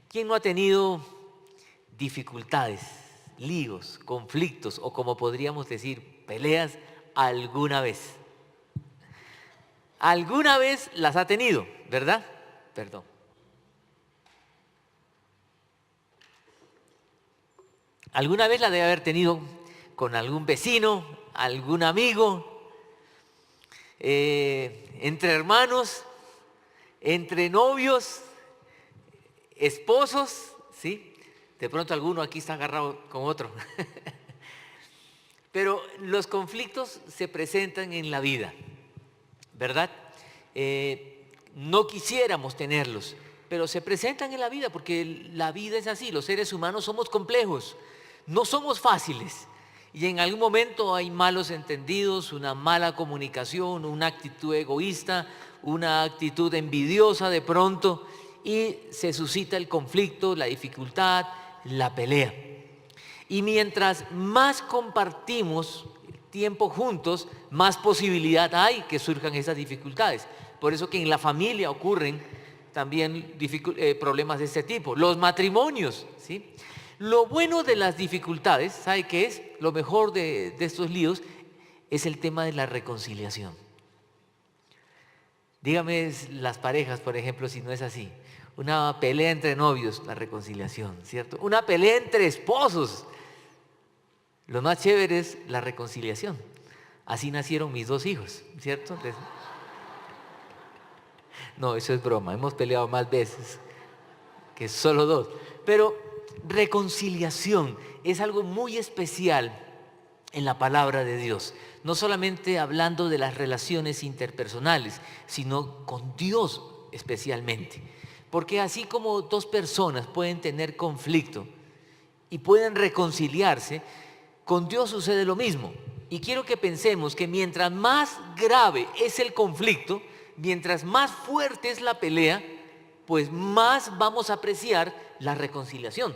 ¿Quién no ha tenido dificultades, líos, conflictos o como podríamos decir, peleas alguna vez? Alguna vez las ha tenido, ¿verdad? Perdón. Alguna vez la debe haber tenido con algún vecino, algún amigo, entre hermanos, entre novios, esposos, ¿sí? De pronto alguno aquí está agarrado con otro. Pero los conflictos se presentan en la vida, ¿verdad? No quisiéramos tenerlos, pero se presentan en la vida porque la vida es así, los seres humanos somos complejos, no somos fáciles. Y en algún momento hay malos entendidos, una mala comunicación, una actitud egoísta, una actitud envidiosa de pronto, y se suscita el conflicto, la dificultad, la pelea. Y mientras más compartimos tiempo juntos, más posibilidad hay que surjan esas dificultades. Por eso que en la familia ocurren también problemas de este tipo. Los matrimonios, ¿sí? Lo bueno de las dificultades, ¿sabe qué es? Lo mejor de estos líos es el tema de la reconciliación. Dígame las parejas, por ejemplo, si no es así. Una pelea entre novios, la reconciliación, ¿cierto? Una pelea entre esposos. Lo más chévere es la reconciliación. Así nacieron mis 2 hijos, ¿cierto? No, eso es broma. Hemos peleado más veces que solo 2. Pero reconciliación es algo muy especial en la palabra de Dios. No solamente hablando de las relaciones interpersonales, sino con Dios especialmente. Porque así como 2 personas pueden tener conflicto y pueden reconciliarse, con Dios sucede lo mismo. Y quiero que pensemos que mientras más grave es el conflicto, mientras más fuerte es la pelea, pues más vamos a apreciar la reconciliación.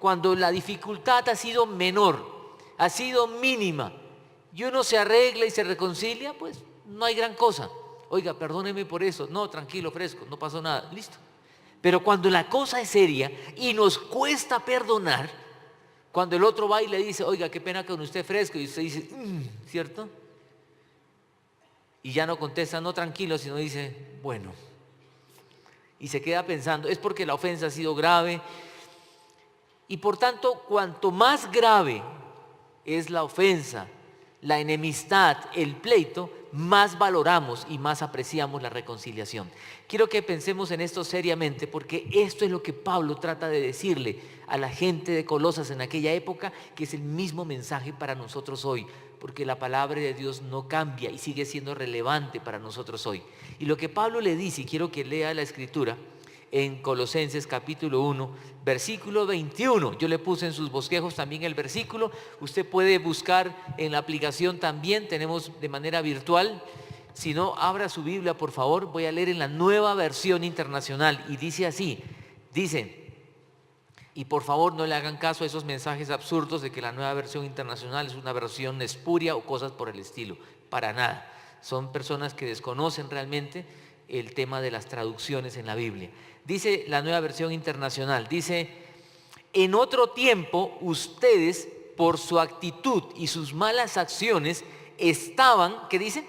Cuando la dificultad ha sido menor, ha sido mínima, y uno se arregla y se reconcilia, pues no hay gran cosa. Oiga, perdóneme por eso. No, tranquilo, fresco, no pasó nada, listo. Pero cuando la cosa es seria y nos cuesta perdonar, cuando el otro va y le dice, oiga, qué pena con usted, fresco, y usted dice, ¿cierto? Y ya no contesta, no, tranquilo, sino dice, bueno. Y se queda pensando, es porque la ofensa ha sido grave. Y por tanto, cuanto más grave es la ofensa, la enemistad, el pleito, más valoramos y más apreciamos la reconciliación. Quiero que pensemos en esto seriamente, porque esto es lo que Pablo trata de decirle a la gente de Colosas en aquella época, que es el mismo mensaje para nosotros hoy, porque la palabra de Dios no cambia y sigue siendo relevante para nosotros hoy. Y lo que Pablo le dice, y quiero que lea la escritura, en Colosenses capítulo 1, versículo 21. Yo le puse en sus bosquejos también el versículo. Usted puede buscar en la aplicación también, tenemos de manera virtual. Si no, abra su Biblia, por favor. Voy a leer en la Nueva Versión Internacional y dice así, dice, y por favor no le hagan caso a esos mensajes absurdos de que la Nueva Versión Internacional es una versión espuria o cosas por el estilo. Para nada. Son personas que desconocen realmente el tema de las traducciones en la Biblia. Dice la Nueva Versión Internacional, dice, en otro tiempo ustedes por su actitud y sus malas acciones estaban, ¿qué dice?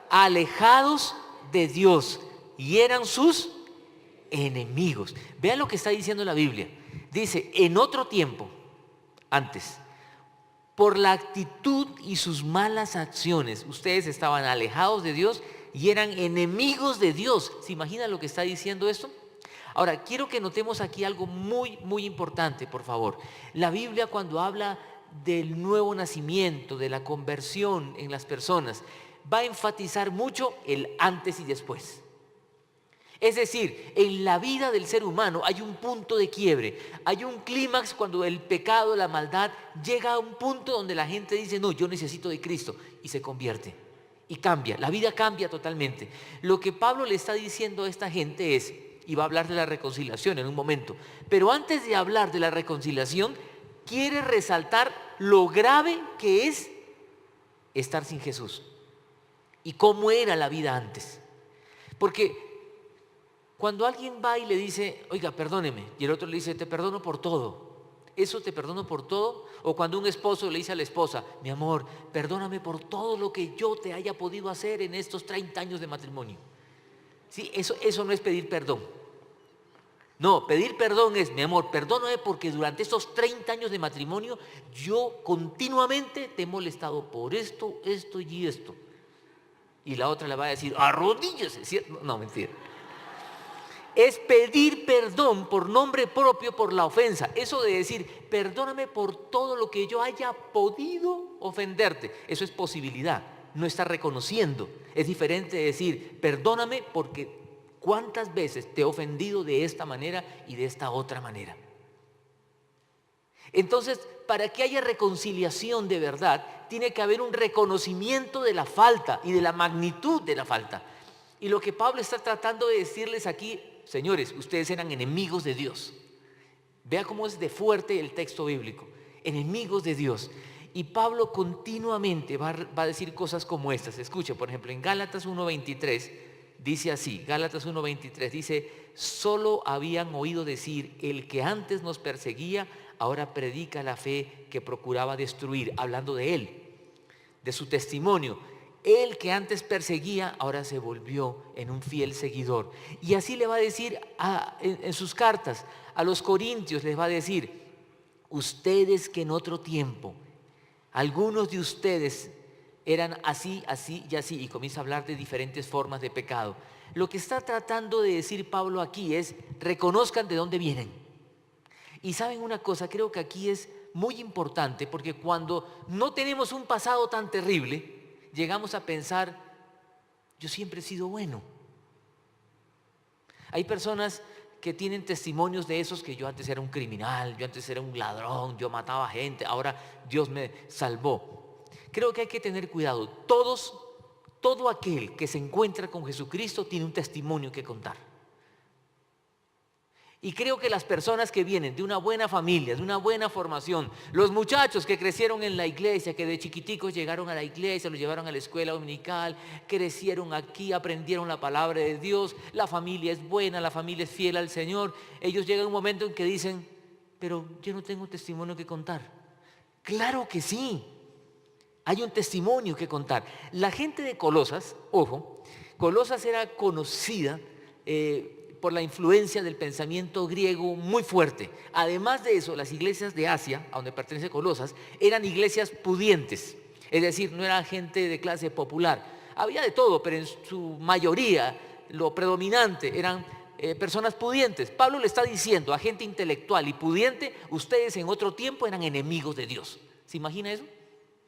Alejados de Dios y eran sus enemigos. Vean lo que está diciendo la Biblia. Dice, en otro tiempo, antes, por la actitud y sus malas acciones, ustedes estaban alejados de Dios y eran enemigos de Dios. ¿Se imagina lo que está diciendo esto? Ahora, quiero que notemos aquí algo muy, muy importante, por favor. La Biblia, cuando habla del nuevo nacimiento, de la conversión en las personas, va a enfatizar mucho el antes y después. Es decir, en la vida del ser humano hay un punto de quiebre, hay un clímax cuando el pecado, la maldad, llega a un punto donde la gente dice, no, yo necesito de Cristo, y se convierte, y cambia, la vida cambia totalmente. Lo que Pablo le está diciendo a esta gente es, y va a hablar de la reconciliación en un momento, pero antes de hablar de la reconciliación, quiere resaltar lo grave que es estar sin Jesús, y cómo era la vida antes. Porque Cuando alguien va y le dice, oiga, perdóneme, y el otro le dice, te perdono por todo. ¿Eso te perdono por todo? O cuando un esposo le dice a la esposa, mi amor, perdóname por todo lo que yo te haya podido hacer en estos 30 años de matrimonio. Sí, eso no es pedir perdón. No, pedir perdón es, mi amor, perdóname porque durante estos 30 años de matrimonio yo continuamente te he molestado por esto, esto y esto. Y la otra le va a decir, arrodíllese, ¿cierto? No, mentira. Es pedir perdón por nombre propio por la ofensa. Eso de decir, perdóname por todo lo que yo haya podido ofenderte. Eso es posibilidad, no está reconociendo. Es diferente de decir, perdóname porque cuántas veces te he ofendido de esta manera y de esta otra manera. Entonces, para que haya reconciliación de verdad, tiene que haber un reconocimiento de la falta y de la magnitud de la falta. Y lo que Pablo está tratando de decirles aquí, señores, ustedes eran enemigos de Dios. Vea cómo es de fuerte el texto bíblico. Enemigos de Dios. Y Pablo continuamente va a decir cosas como estas. Escuche, por ejemplo, en Gálatas 1:23 dice así. Gálatas 1:23 dice, solo habían oído decir, el que antes nos perseguía, ahora predica la fe que procuraba destruir. Hablando de él, de su testimonio. El que antes perseguía, ahora se volvió en un fiel seguidor. Y así le va a decir en sus cartas a los corintios, les va a decir, ustedes que en otro tiempo, algunos de ustedes eran así, así y así, y comienza a hablar de diferentes formas de pecado. Lo que está tratando de decir Pablo aquí es, reconozcan de dónde vienen. Y saben una cosa, creo que aquí es muy importante, porque cuando no tenemos un pasado tan terrible, llegamos a pensar, yo siempre he sido bueno. Hay personas que tienen testimonios de esos, que yo antes era un criminal, yo antes era un ladrón, yo mataba gente, ahora Dios me salvó. Creo que hay que tener cuidado. Todo aquel que se encuentra con Jesucristo tiene un testimonio que contar. Y creo que las personas que vienen de una buena familia, de una buena formación, los muchachos que crecieron en la iglesia, que de chiquiticos llegaron a la iglesia, los llevaron a la escuela dominical, crecieron aquí, aprendieron la palabra de Dios, la familia es buena, la familia es fiel al Señor, ellos llegan a un momento en que dicen, pero yo no tengo testimonio que contar. Claro que sí, hay un testimonio que contar. La gente de Colosas, ojo, Colosas era conocida por la influencia del pensamiento griego muy fuerte. Además de eso, las iglesias de Asia, a donde pertenece Colosas, eran iglesias pudientes, es decir, no era gente de clase popular. Había de todo, pero en su mayoría, lo predominante eran personas pudientes. Pablo le está diciendo a gente intelectual y pudiente, ustedes en otro tiempo eran enemigos de Dios. ¿Se imagina eso?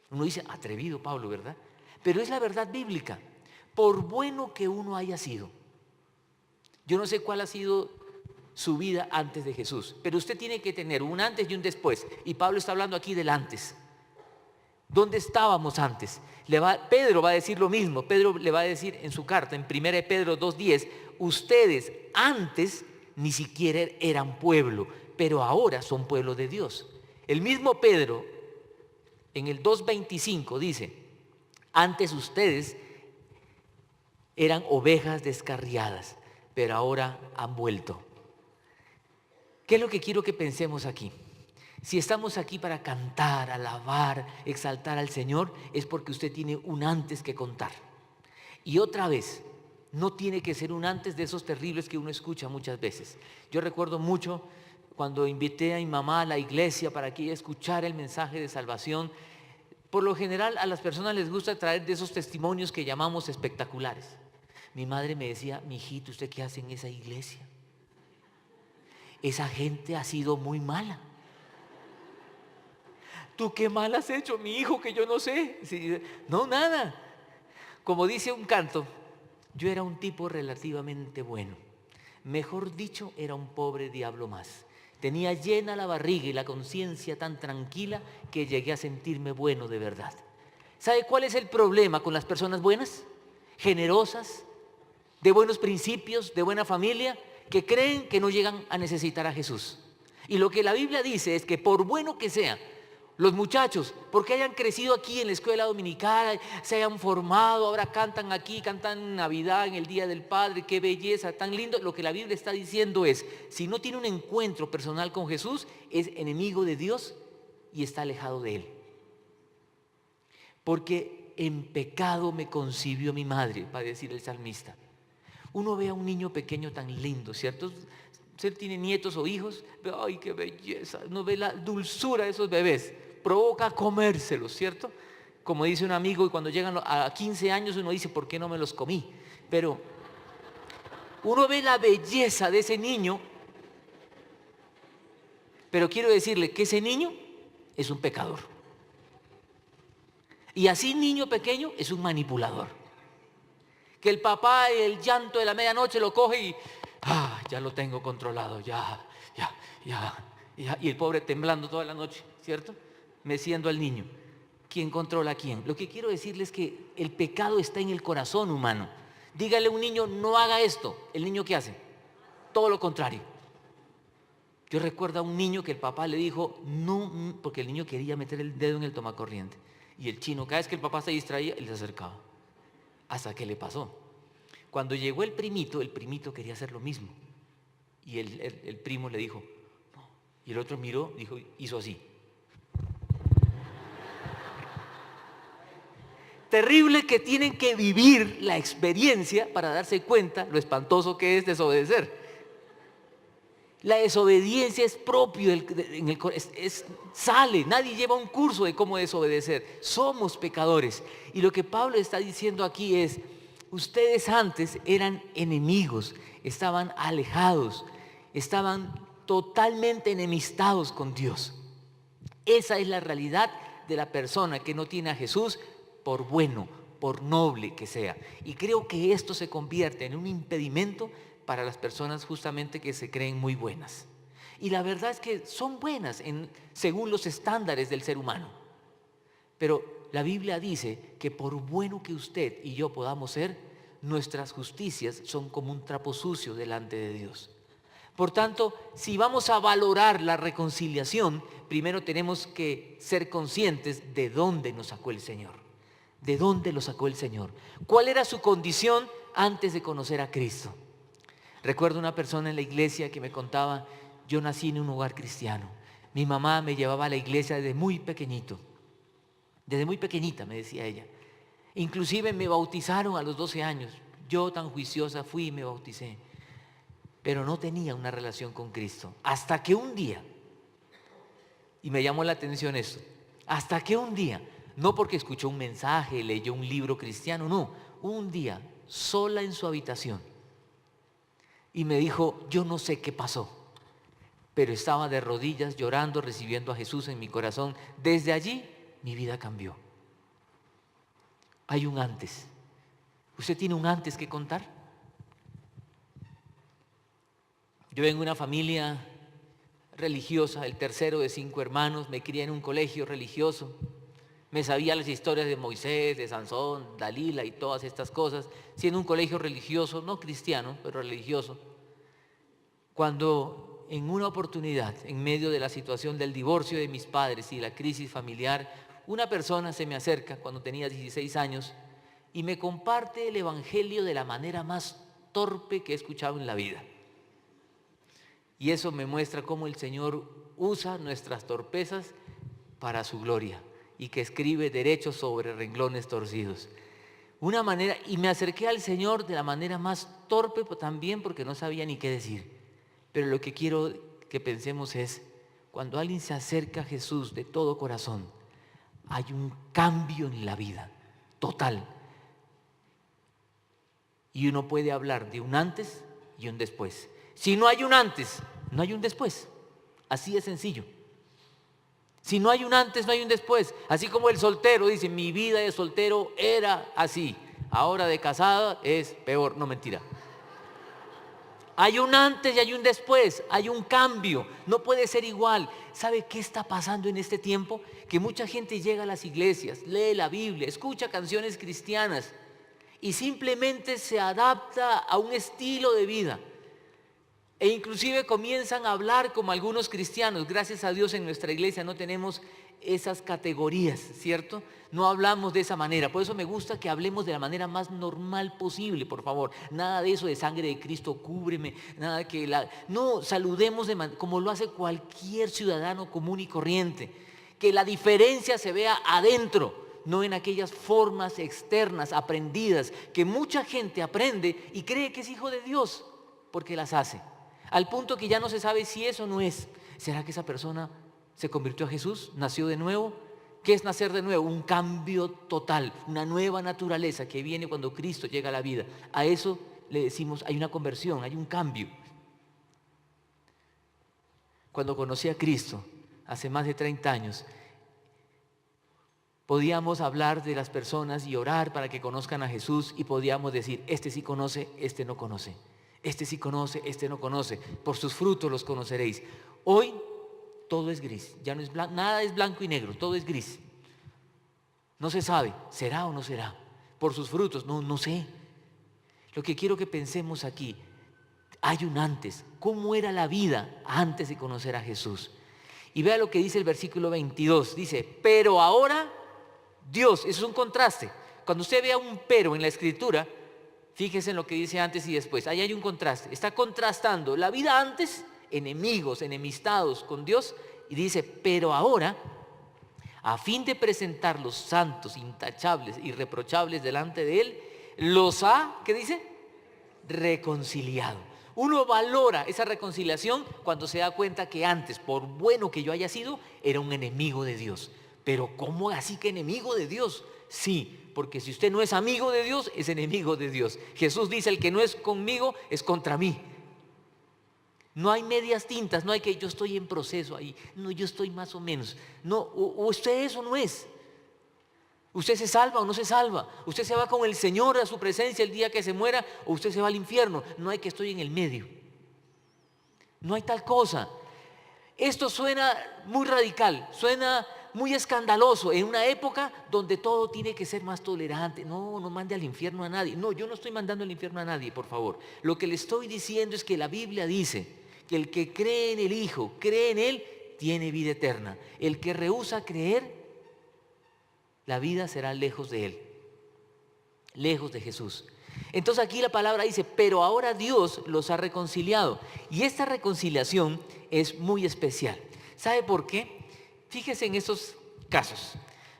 Uno dice, atrevido Pablo, ¿verdad? Pero es la verdad bíblica. Por bueno que uno haya sido, yo no sé cuál ha sido su vida antes de Jesús, pero usted tiene que tener un antes y un después. Y Pablo está hablando aquí del antes. ¿Dónde estábamos antes? Pedro va a decir lo mismo. Pedro le va a decir en su carta, en 1 Pedro 2:10, ustedes antes ni siquiera eran pueblo, pero ahora son pueblo de Dios. El mismo Pedro, en el 2:25 dice, antes ustedes eran ovejas descarriadas, pero ahora han vuelto. ¿Qué es lo que quiero que pensemos aquí? Si estamos aquí para cantar, alabar, exaltar al Señor, es porque usted tiene un antes que contar. Y otra vez, no tiene que ser un antes de esos terribles que uno escucha muchas veces. Yo recuerdo mucho cuando invité a mi mamá a la iglesia para que ella escuchara el mensaje de salvación. Por lo general a las personas les gusta traer de esos testimonios que llamamos espectaculares. Mi madre me decía, mijito, ¿usted qué hace en esa iglesia? Esa gente ha sido muy mala. ¿Tú qué mal has hecho, mi hijo, que yo no sé? Sí, no, nada. Como dice un canto, yo era un tipo relativamente bueno. Mejor dicho, era un pobre diablo más. Tenía llena la barriga y la conciencia tan tranquila que llegué a sentirme bueno de verdad. ¿Sabe cuál es el problema con las personas buenas? Generosas, de buenos principios, de buena familia, que creen que no llegan a necesitar a Jesús. Y lo que la Biblia dice es que por bueno que sea, Los muchachos, porque hayan crecido aquí en la escuela dominical, se hayan formado, ahora cantan aquí, cantan en Navidad, en el Día del Padre, qué belleza, tan lindo. Lo que la Biblia está diciendo es, si no tiene un encuentro personal con Jesús, es enemigo de Dios y está alejado de Él. Porque en pecado me concibió mi madre, va a decir el salmista. Uno ve a un niño pequeño tan lindo, ¿cierto? Usted tiene nietos o hijos, ve, ¡ay, qué belleza! Uno ve la dulzura de esos bebés, provoca comérselos, ¿cierto? Como dice un amigo, y cuando llegan a 15 años uno dice, ¿por qué no me los comí? Pero uno ve la belleza de ese niño, pero quiero decirle que ese niño es un pecador. Y así niño pequeño es un manipulador. Que el papá, el llanto de la medianoche lo coge y ya lo tengo controlado, ya. Y el pobre temblando toda la noche, ¿cierto? Meciendo al niño. ¿Quién controla a quién? Lo que quiero decirles es que el pecado está en el corazón humano. Dígale a un niño, no haga esto. ¿El niño qué hace? Todo lo contrario. Yo recuerdo a un niño que el papá le dijo, no, porque el niño quería meter el dedo en el tomacorriente. Y el chino, cada vez que el papá se distraía, él se acercaba. Hasta que le pasó. Cuando llegó el primito quería hacer lo mismo. Y el primo le dijo, no. Y el otro miró, hizo así. Terrible que tienen que vivir la experiencia para darse cuenta lo espantoso que es desobedecer. La desobediencia es propio, sale, nadie lleva un curso de cómo desobedecer. Somos pecadores. Y lo que Pablo está diciendo aquí es, ustedes antes eran enemigos, estaban alejados, estaban totalmente enemistados con Dios. Esa es la realidad de la persona que no tiene a Jesús, por bueno, por noble que sea. Y creo que esto se convierte en un impedimento para las personas justamente que se creen muy buenas. Y la verdad es que son buenas según los estándares del ser humano. Pero la Biblia dice que por bueno que usted y yo podamos ser, nuestras justicias son como un trapo sucio delante de Dios. Por tanto, si vamos a valorar la reconciliación, primero tenemos que ser conscientes de dónde nos sacó el Señor. ¿De dónde lo sacó el Señor? ¿Cuál era su condición antes de conocer a Cristo? Recuerdo una persona en la iglesia que me contaba, yo nací en un hogar cristiano. Mi mamá me llevaba a la iglesia desde muy pequeñito. Desde muy pequeñita, me decía ella. Inclusive me bautizaron a los 12 años. Yo tan juiciosa fui y me bauticé. Pero no tenía una relación con Cristo. Hasta que un día, y me llamó la atención esto, hasta que un día, no porque escuchó un mensaje, leyó un libro cristiano, no, un día, sola en su habitación, y me dijo, yo no sé qué pasó, pero estaba de rodillas llorando, recibiendo a Jesús en mi corazón. Desde allí mi vida cambió. Hay un antes. ¿Usted tiene un antes que contar? Yo vengo de una familia religiosa, el tercero de 5 hermanos, me crié en un colegio religioso. Me sabía las historias de Moisés, de Sansón, Dalila y todas estas cosas, siendo un colegio religioso, no cristiano, pero religioso. Cuando en una oportunidad, en medio de la situación del divorcio de mis padres y la crisis familiar, una persona se me acerca cuando tenía 16 años y me comparte el evangelio de la manera más torpe que he escuchado en la vida. Y eso me muestra cómo el Señor usa nuestras torpezas para su gloria y que escribe derechos sobre renglones torcidos. Una manera, y me acerqué al Señor de la manera más torpe también porque no sabía ni qué decir. Pero lo que quiero que pensemos es, cuando alguien se acerca a Jesús de todo corazón, hay un cambio en la vida, total. Y uno puede hablar de un antes y un después. Si no hay un antes, no hay un después. Así de sencillo. Si no hay un antes, no hay un después. Así como el soltero dice, mi vida de soltero era así, ahora de casada es peor. No, mentira. Hay un antes y hay un después, hay un cambio, no puede ser igual. ¿Sabe qué está pasando en este tiempo? Que mucha gente llega a las iglesias, lee la Biblia, escucha canciones cristianas y simplemente se adapta a un estilo de vida. E inclusive comienzan a hablar como algunos cristianos. Gracias a Dios en nuestra iglesia no tenemos esas categorías, ¿cierto? No hablamos de esa manera. Por eso me gusta que hablemos de la manera más normal posible, por favor. Nada de eso de sangre de Cristo, cúbreme. Nada que no, saludemos como lo hace cualquier ciudadano común y corriente. Que la diferencia se vea adentro, no en aquellas formas externas aprendidas que mucha gente aprende y cree que es hijo de Dios porque las hace. Al punto que ya no se sabe si eso no es. ¿Será que esa persona se convirtió a Jesús? ¿Nació de nuevo? ¿Qué es nacer de nuevo? Un cambio total, una nueva naturaleza que viene cuando Cristo llega a la vida. A eso le decimos, hay una conversión, hay un cambio. Cuando conocí a Cristo, hace más de 30 años, podíamos hablar de las personas y orar para que conozcan a Jesús y podíamos decir, este sí conoce, este no conoce. Este sí conoce, este no conoce. Por sus frutos los conoceréis. Hoy todo es gris, ya no es blanco, nada es blanco y negro, todo es gris. No se sabe, ¿será o no será? Por sus frutos, no sé. Lo que quiero que pensemos aquí, hay un antes. ¿Cómo era la vida antes de conocer a Jesús? Y vea lo que dice el versículo 22. Dice, pero ahora Dios, eso es un contraste. Cuando usted vea un pero en la Escritura, fíjese en lo que dice antes y después. Ahí hay un contraste. Está contrastando la vida antes, enemigos, enemistados con Dios, y dice, pero ahora, a fin de presentar los santos, intachables, irreprochables delante de Él, los ha, ¿qué dice? Reconciliado. Uno valora esa reconciliación cuando se da cuenta que antes, por bueno que yo haya sido, era un enemigo de Dios. Pero ¿cómo así que enemigo de Dios? Sí, porque si usted no es amigo de Dios, es enemigo de Dios. Jesús dice, el que no es conmigo, es contra mí. No hay medias tintas, no hay que yo estoy en proceso ahí, no, yo estoy más o menos. No, o usted eso no es. Usted se salva o no se salva. Usted se va con el Señor a su presencia el día que se muera o usted se va al infierno. No hay que estoy en el medio. No hay tal cosa. Esto suena muy radical, suena muy escandaloso en una época donde todo tiene que ser más tolerante. No mande al infierno a nadie. No, yo no estoy mandando al infierno a nadie, por favor. Lo que le estoy diciendo es que la Biblia dice que el que cree en el Hijo, cree en Él, tiene vida eterna. El que rehúsa creer, la vida será lejos de Él, lejos de Jesús. Entonces aquí la palabra dice, pero ahora Dios los ha reconciliado. Y esta reconciliación es muy especial. ¿Sabe por qué? Fíjese en estos casos.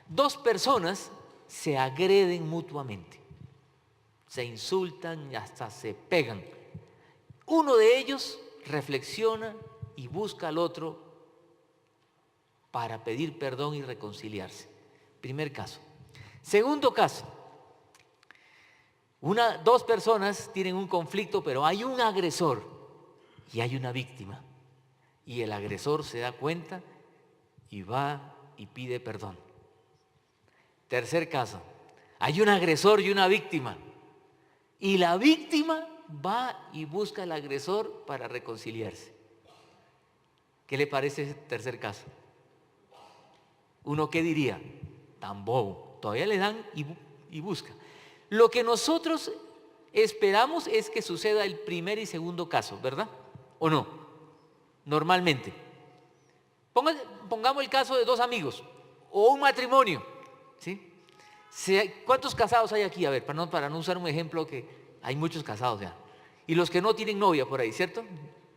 Dos personas se agreden mutuamente, se insultan y hasta se pegan. Uno de ellos reflexiona y busca al otro para pedir perdón y reconciliarse. Primer caso. Segundo caso. Dos personas tienen un conflicto, pero hay un agresor y hay una víctima. Y el agresor se da cuenta y va y pide perdón. Tercer caso. Hay un agresor y una víctima. Y la víctima va y busca al agresor para reconciliarse. ¿Qué le parece ese tercer caso? ¿Uno qué diría? Tan bobo. Todavía le dan y busca. Lo que nosotros esperamos es que suceda el primer y segundo caso, ¿verdad? ¿O no? Normalmente. Pongamos el caso de dos amigos o un matrimonio, ¿sí? ¿Cuántos casados hay aquí? A ver, para no usar un ejemplo que hay muchos casados ya. Y los que no tienen novia por ahí, ¿cierto?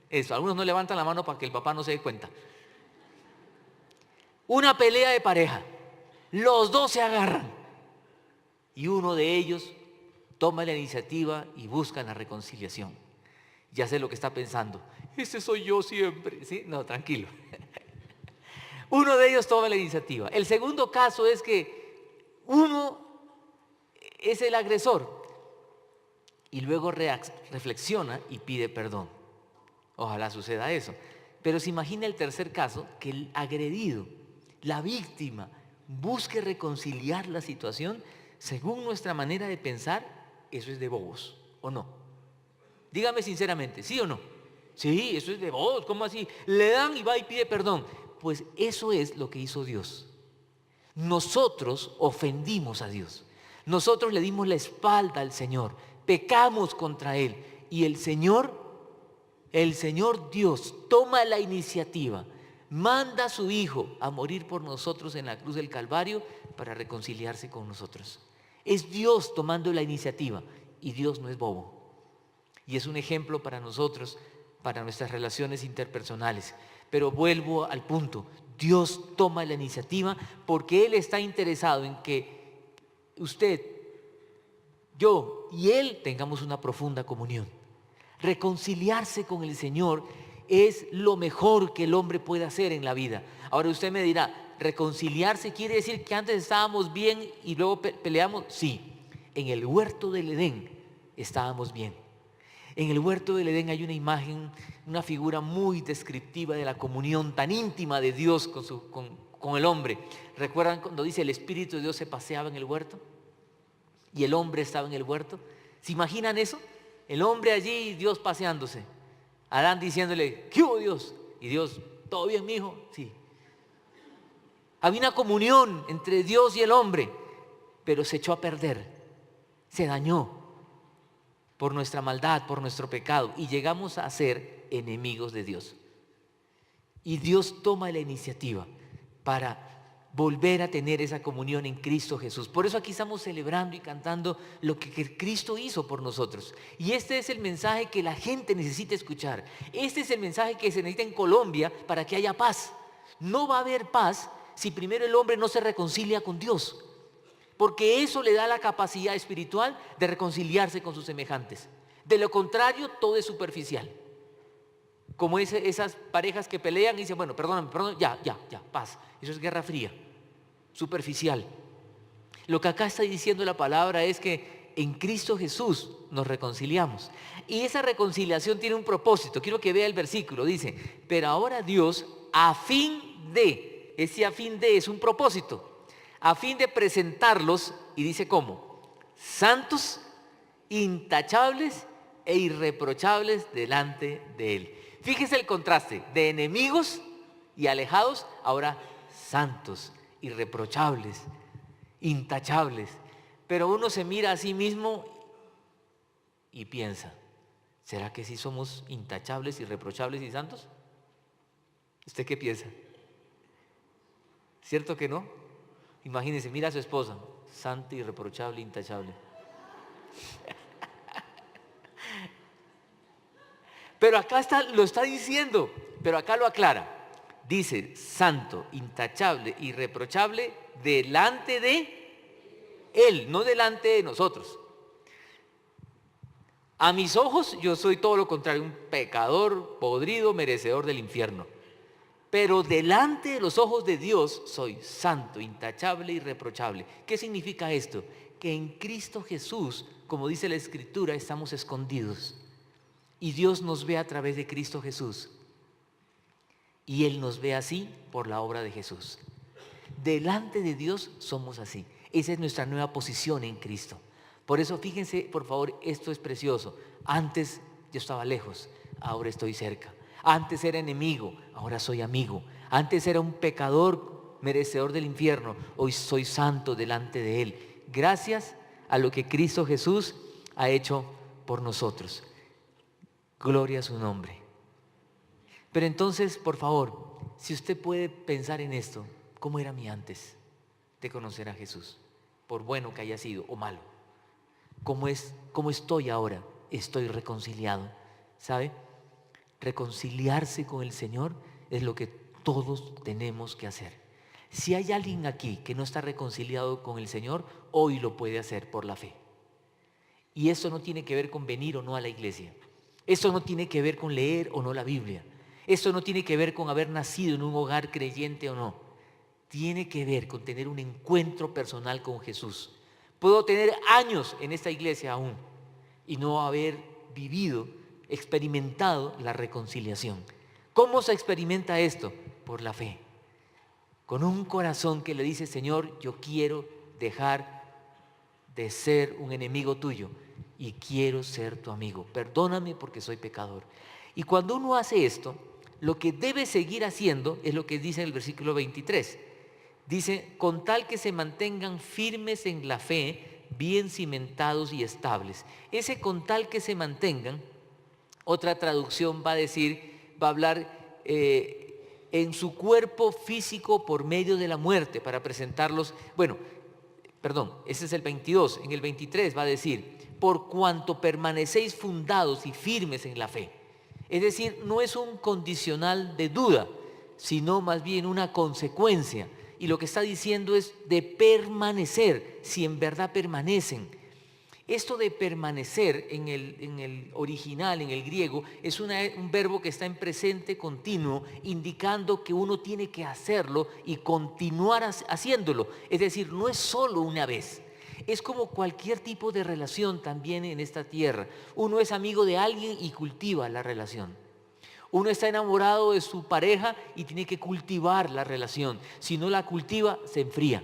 Eso, algunos no levantan la mano para que el papá no se dé cuenta. Una pelea de pareja. Los dos se agarran. Y uno de ellos toma la iniciativa y busca la reconciliación. Ya sé lo que está pensando. Ese soy yo siempre. ¿Sí? No, tranquilo. Uno de ellos toma la iniciativa. El segundo caso es que uno es el agresor y luego reflexiona y pide perdón. Ojalá suceda eso. Pero se imagina el tercer caso, que el agredido, la víctima, busque reconciliar la situación. Según nuestra manera de pensar, eso es de bobos, ¿o no? Dígame sinceramente, ¿sí o no? Sí, eso es de bobos, ¿cómo así? Le dan y va y pide perdón. Pues eso es lo que hizo Dios. Nosotros ofendimos a Dios. Nosotros le dimos la espalda al Señor. Pecamos contra Él. Y el Señor Dios toma la iniciativa, manda a su Hijo a morir por nosotros en la cruz del Calvario para reconciliarse con nosotros. Es Dios tomando la iniciativa y Dios no es bobo. Y es un ejemplo para nosotros, para nuestras relaciones interpersonales. Pero vuelvo al punto, Dios toma la iniciativa porque Él está interesado en que usted, yo y Él tengamos una profunda comunión. Reconciliarse con el Señor es lo mejor que el hombre puede hacer en la vida. Ahora usted me dirá, ¿reconciliarse quiere decir que antes estábamos bien y luego peleamos? Sí, en el huerto del Edén estábamos bien. En el huerto del Edén hay una imagen, una figura muy descriptiva de la comunión tan íntima de Dios con el hombre. ¿Recuerdan cuando dice el Espíritu de Dios se paseaba en el huerto? Y el hombre estaba en el huerto. ¿Se imaginan eso? El hombre allí, Dios paseándose. Adán diciéndole, ¿qué hubo, Dios? Y Dios, ¿todo bien, mijo? Sí. Había una comunión entre Dios y el hombre, pero se echó a perder, se dañó por nuestra maldad, por nuestro pecado, y llegamos a ser enemigos de Dios. Y Dios toma la iniciativa para volver a tener esa comunión en Cristo Jesús. Por eso aquí estamos celebrando y cantando lo que Cristo hizo por nosotros. Y este es el mensaje que la gente necesita escuchar. Este es el mensaje que se necesita en Colombia para que haya paz. No va a haber paz si primero el hombre no se reconcilia con Dios, porque eso le da la capacidad espiritual de reconciliarse con sus semejantes. De lo contrario, todo es superficial. Como esas parejas que pelean y dicen, bueno, perdóname, ya, paz. Eso es guerra fría, superficial. Lo que acá está diciendo la palabra es que en Cristo Jesús nos reconciliamos. Y esa reconciliación tiene un propósito. Quiero que vea el versículo. Dice, pero ahora Dios, a fin de, ese a fin de es un propósito, a fin de presentarlos, y dice cómo, santos, intachables e irreprochables delante de Él. Fíjese el contraste, de enemigos y alejados, ahora santos, irreprochables, intachables. Pero uno se mira a sí mismo y piensa, ¿será que sí somos intachables, irreprochables y santos? ¿Usted qué piensa? ¿Cierto que no? Imagínense, mira a su esposa, santa, irreprochable, intachable. Pero acá lo está diciendo, pero acá lo aclara. Dice, santo, intachable, irreprochable, delante de Él, no delante de nosotros. A mis ojos yo soy todo lo contrario, un pecador, podrido, merecedor del infierno. Pero delante de los ojos de Dios soy santo, intachable y irreprochable. ¿Qué significa esto? Que en Cristo Jesús, como dice la Escritura, estamos escondidos. Y Dios nos ve a través de Cristo Jesús. Y Él nos ve así por la obra de Jesús. Delante de Dios somos así. Esa es nuestra nueva posición en Cristo. Por eso fíjense, por favor, esto es precioso. Antes yo estaba lejos, ahora estoy cerca. Antes era enemigo, ahora soy amigo. Antes era un pecador merecedor del infierno, hoy soy santo delante de Él. Gracias a lo que Cristo Jesús ha hecho por nosotros. Gloria a su nombre. Pero entonces, por favor, si usted puede pensar en esto, ¿cómo era mi antes de conocer a Jesús? Por bueno que haya sido o malo. ¿Cómo estoy ahora? Estoy reconciliado. ¿Sabe? Reconciliarse con el Señor es lo que todos tenemos que hacer. Si hay alguien aquí que no está reconciliado con el Señor, hoy lo puede hacer por la fe. Y eso no tiene que ver con venir o no a la iglesia. Eso no tiene que ver con leer o no la Biblia. Eso no tiene que ver con haber nacido en un hogar creyente o no. Tiene que ver con tener un encuentro personal con Jesús. Puedo tener años en esta iglesia aún y no haber vivido, experimentado la reconciliación. ¿Cómo se experimenta esto? Por la fe. Con un corazón que le dice, Señor, yo quiero dejar de ser un enemigo tuyo y quiero ser tu amigo. Perdóname porque soy pecador. Y cuando uno hace esto, lo que debe seguir haciendo es lo que dice el versículo 23. Dice, con tal que se mantengan firmes en la fe, bien cimentados y estables. Ese con tal que se mantengan, otra traducción va a decir, va a hablar en su cuerpo físico por medio de la muerte para presentarlos. Bueno, perdón, ese es el 22. En el 23 va a decir, por cuanto permanecéis fundados y firmes en la fe. Es decir, no es un condicional de duda, sino más bien una consecuencia. Y lo que está diciendo es de permanecer, si en verdad permanecen. Esto de permanecer en el original, en el griego, es un verbo que está en presente continuo, indicando que uno tiene que hacerlo y continuar haciéndolo. Es decir, no es solo una vez. Es como cualquier tipo de relación también en esta tierra. Uno es amigo de alguien y cultiva la relación. Uno está enamorado de su pareja y tiene que cultivar la relación. Si no la cultiva, se enfría.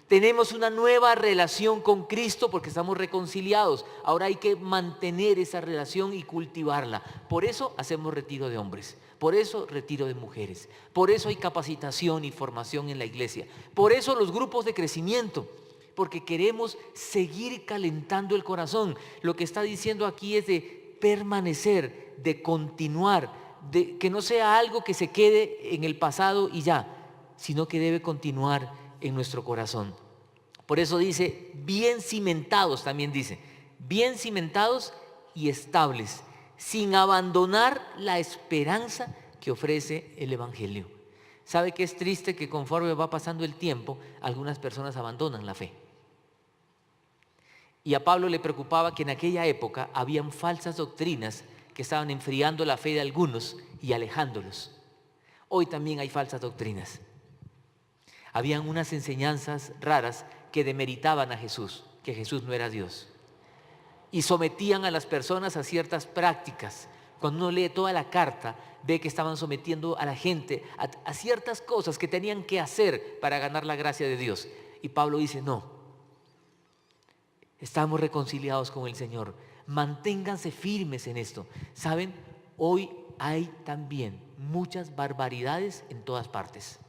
Tenemos una nueva relación con Cristo porque estamos reconciliados. Ahora hay que mantener esa relación y cultivarla. Por eso hacemos retiro de hombres. Por eso retiro de mujeres. Por eso hay capacitación y formación en la iglesia. Por eso los grupos de crecimiento. Porque queremos seguir calentando el corazón. Lo que está diciendo aquí es de permanecer, de continuar, de que no sea algo que se quede en el pasado y ya, sino que debe continuar en nuestro corazón. Por eso dice, bien cimentados, también dice, bien cimentados y estables, sin abandonar la esperanza que ofrece el Evangelio. ¿Sabe que es triste que conforme va pasando el tiempo, algunas personas abandonan la fe? Y a Pablo le preocupaba que en aquella época habían falsas doctrinas que estaban enfriando la fe de algunos y alejándolos. Hoy también hay falsas doctrinas. Habían unas enseñanzas raras que demeritaban a Jesús, que Jesús no era Dios. Y sometían a las personas a ciertas prácticas. Cuando uno lee toda la carta, ve que estaban sometiendo a la gente a ciertas cosas que tenían que hacer para ganar la gracia de Dios. Y Pablo dice, no. Estamos reconciliados con el Señor. Manténganse firmes en esto. ¿Saben? Hoy hay también muchas barbaridades en todas partes.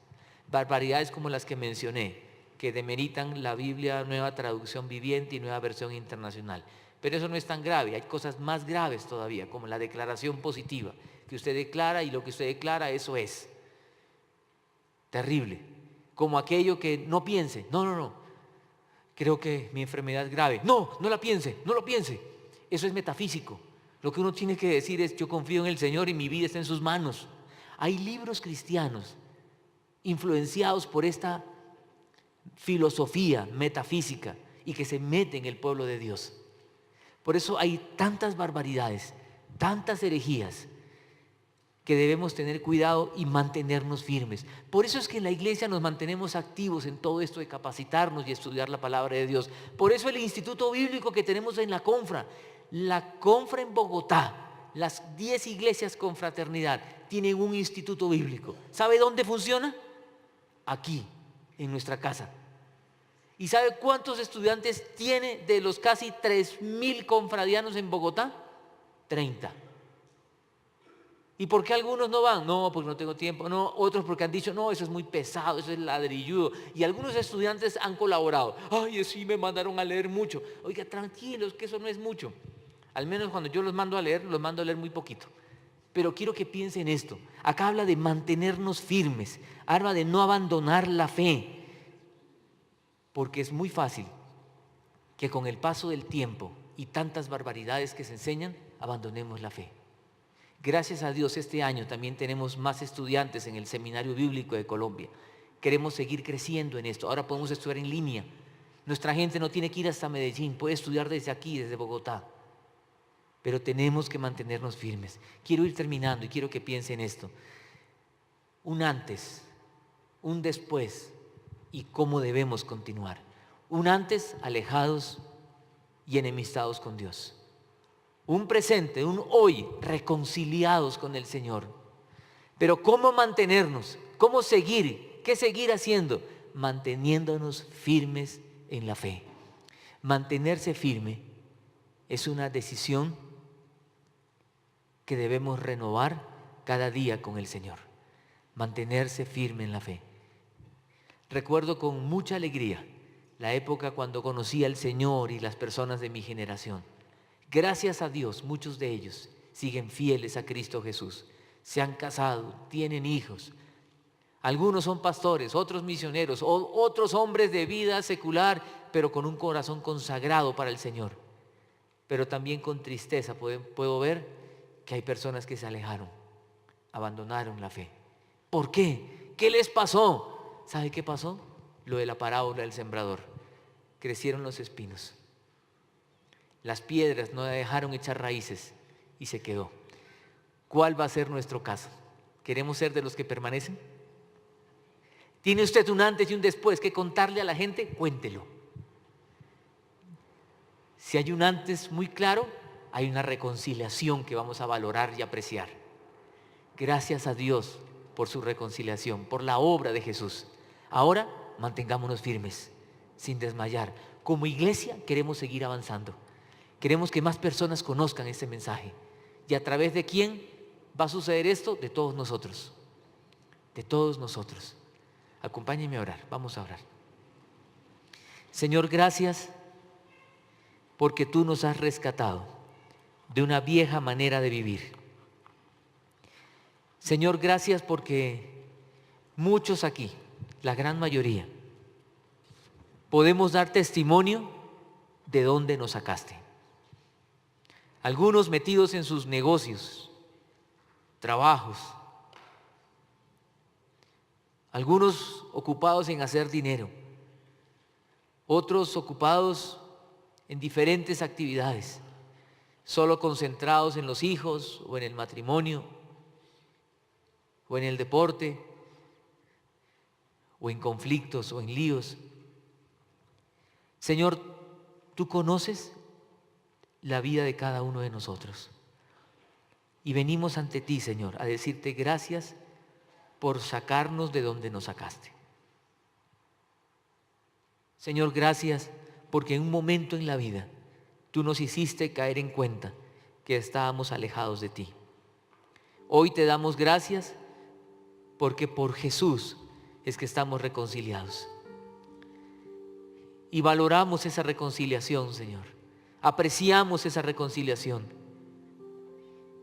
Barbaridades como las que mencioné, que demeritan la Biblia, Nueva Traducción Viviente y Nueva Versión Internacional. Pero eso no es tan grave. Hay cosas más graves todavía, como la declaración positiva, que usted declara y lo que usted declara, eso es. Terrible. Como aquello que no piense. No. Creo que mi enfermedad es grave. No la piense, no lo piense. Eso es metafísico. Lo que uno tiene que decir es, yo confío en el Señor y mi vida está en sus manos. Hay libros cristianos influenciados por esta filosofía metafísica y que se mete en el pueblo de Dios. Por eso hay tantas barbaridades, tantas herejías, que debemos tener cuidado y mantenernos firmes. Por eso es que en la iglesia nos mantenemos activos en todo esto de capacitarnos y estudiar la palabra de Dios. Por eso el instituto bíblico que tenemos en la Confra en Bogotá, las 10 iglesias con fraternidad tienen un instituto bíblico. ¿Sabe dónde funciona? Aquí, en nuestra casa. ¿Y sabe cuántos estudiantes tiene de los casi 3.000 confradianos en Bogotá? 30. ¿Y por qué algunos no van? No, porque no tengo tiempo. No, otros porque han dicho, no, eso es muy pesado, eso es ladrilludo. Y algunos estudiantes han colaborado. Ay, sí, me mandaron a leer mucho. Oiga, tranquilos, que eso no es mucho. Al menos cuando yo los mando a leer muy poquito. Pero quiero que piensen esto. Acá habla de mantenernos firmes. Habla de no abandonar la fe. Porque es muy fácil que con el paso del tiempo y tantas barbaridades que se enseñan, abandonemos la fe. Gracias a Dios este año también tenemos más estudiantes en el Seminario Bíblico de Colombia. Queremos seguir creciendo en esto. Ahora podemos estudiar en línea. Nuestra gente no tiene que ir hasta Medellín, puede estudiar desde aquí, desde Bogotá. Pero tenemos que mantenernos firmes. Quiero ir terminando y quiero que piensen esto. Un antes, un después y cómo debemos continuar. Un antes alejados y enemistados con Dios. Un presente, un hoy reconciliados con el Señor. Pero ¿cómo mantenernos? ¿Cómo seguir? ¿Qué seguir haciendo? Manteniéndonos firmes en la fe. Mantenerse firme es una decisión que debemos renovar cada día con el Señor. Mantenerse firme en la fe. Recuerdo con mucha alegría la época cuando conocí al Señor y las personas de mi generación. Gracias a Dios, muchos de ellos siguen fieles a Cristo Jesús. Se han casado, tienen hijos, Algunos son pastores, otros misioneros, otros hombres de vida secular, pero con un corazón consagrado para el Señor. Pero también con tristeza puedo ver que hay personas que se alejaron, abandonaron la fe. ¿Por qué? ¿Qué les pasó? ¿Sabe qué pasó? Lo de la parábola del sembrador. Crecieron los espinos. Las piedras no dejaron echar raíces y se quedó. ¿Cuál va a ser nuestro caso? ¿Queremos ser de los que permanecen? ¿Tiene usted un antes y un después que contarle a la gente? Cuéntelo. Si hay un antes muy claro, hay una reconciliación que vamos a valorar y apreciar. Gracias a Dios por su reconciliación, por la obra de Jesús. Ahora mantengámonos firmes, sin desmayar. Como iglesia queremos seguir avanzando. Queremos que más personas conozcan este mensaje. ¿Y a través de quién va a suceder esto? De todos nosotros. De todos nosotros. Acompáñenme a orar, vamos a orar. Señor, gracias porque tú nos has rescatado de una vieja manera de vivir. Señor, gracias porque muchos aquí, la gran mayoría, podemos dar testimonio de dónde nos sacaste. Algunos metidos en sus negocios, trabajos, algunos ocupados en hacer dinero, otros ocupados en diferentes actividades, solo concentrados en los hijos o en el matrimonio o en el deporte o en conflictos o en líos. Señor, tú conoces la vida de cada uno de nosotros y venimos ante ti, Señor, a decirte gracias por sacarnos de donde nos sacaste. Señor, gracias porque en un momento en la vida tú nos hiciste caer en cuenta que estábamos alejados de ti. Hoy te damos gracias porque por Jesús es que estamos reconciliados. Y valoramos esa reconciliación, Señor. Apreciamos esa reconciliación.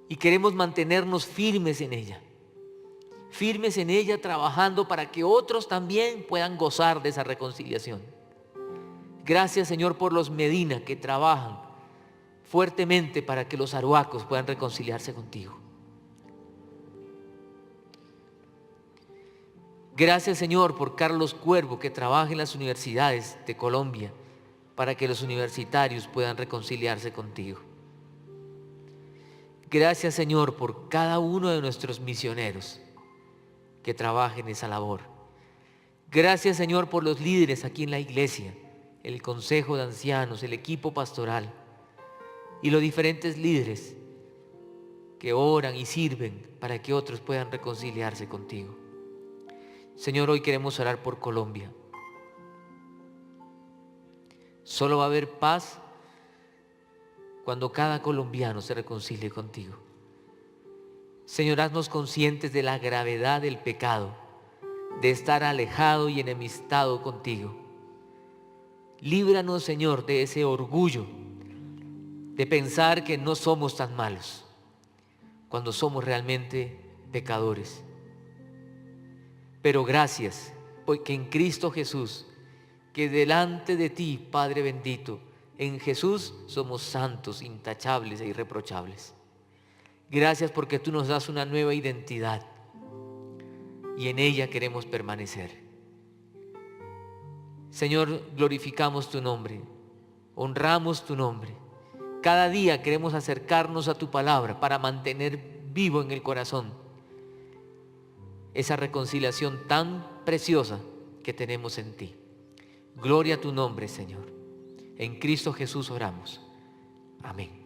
Y queremos mantenernos firmes en ella. Firmes en ella, trabajando para que otros también puedan gozar de esa reconciliación. Gracias, Señor, por los Medina que trabajan fuertemente para que los aruacos puedan reconciliarse contigo. Gracias, Señor, por Carlos Cuervo que trabaja en las universidades de Colombia para que los universitarios puedan reconciliarse contigo. Gracias, Señor, por cada uno de nuestros misioneros que trabaja en esa labor. Gracias, Señor, por los líderes aquí en la iglesia, el consejo de ancianos, el equipo pastoral y los diferentes líderes que oran y sirven para que otros puedan reconciliarse contigo. Señor, hoy queremos orar por Colombia. Solo va a haber paz cuando cada colombiano se reconcilie contigo. Señor, haznos conscientes de la gravedad del pecado, de estar alejado y enemistado contigo. Líbranos, Señor, de ese orgullo, de pensar que no somos tan malos, cuando somos realmente pecadores. Pero gracias, porque en Cristo Jesús, que delante de ti, Padre bendito, en Jesús somos santos, intachables e irreprochables. Gracias porque tú nos das una nueva identidad y en ella queremos permanecer. Señor, glorificamos tu nombre, honramos tu nombre. Cada día queremos acercarnos a tu palabra para mantener vivo en el corazón esa reconciliación tan preciosa que tenemos en ti. Gloria a tu nombre, Señor. En Cristo Jesús oramos. Amén.